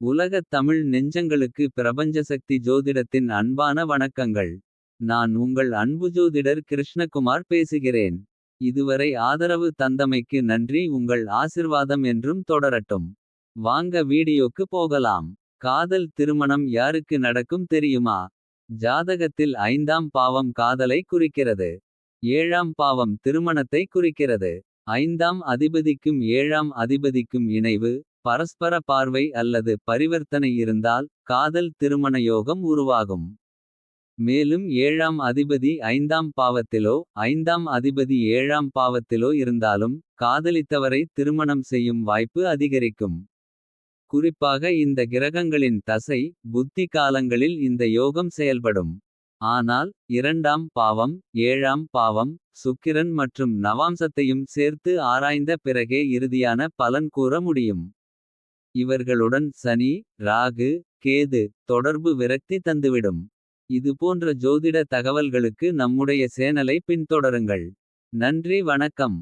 உலகத் தமிழ் நெஞ்சங்களுக்கு பிரபஞ்சசக்தி ஜோதிடத்தின் அன்பான வணக்கங்கள். நான் உங்கள் அன்பு ஜோதிடர் கிருஷ்ணகுமார் பேசுகிறேன். இதுவரை ஆதரவு தந்தமைக்கு நன்றி. உங்கள் ஆசிர்வாதம் என்றும் தொடரட்டும். வாங்க வீடியோக்கு போகலாம். காதல் திருமணம் யாருக்கு நடக்கும் தெரியுமா? ஜாதகத்தில் 5ஆம் பாவம் காதலை குறிக்கிறது. 7ஆம் பாவம் திருமணத்தை குறிக்கிறது. 5ஆம் அதிபதிக்கும் 7ஆம் அதிபதிக்கும் இணைவு. பரஸ்பர பார்வை அல்லது பரிவர்த்தனை இருந்தால் காதல் திருமண யோகம் உருவாகும். மேலும் 7ஆம் அதிபதி 5ஆம் பாவத்திலோ 5ஆம் அதிபதி 7ஆம் பாவத்திலோ இருந்தாலும் காதலித்தவரை திருமணம் செய்யும் வாய்ப்பு அதிகரிக்கும். குறிப்பாக இந்த கிரகங்களின் தசை புத்தி காலங்களில் இந்த யோகம் செயல்படும். ஆனால் 2ஆம் பாவம் 7ஆம் பாவம் சுக்கிரன் மற்றும் நவாம்சத்தையும் சேர்த்து ஆராய்ந்த பிறகே இறுதியான பலன் கூற முடியும். இவர்களுடன் சனி ராகு கேது தொடர்பு விரக்தி தந்துவிடும். இதுபோன்ற ஜோதிட தகவல்களுக்கு நம்முடைய சேனலை பின்தொடருங்கள். நன்றி வணக்கம்.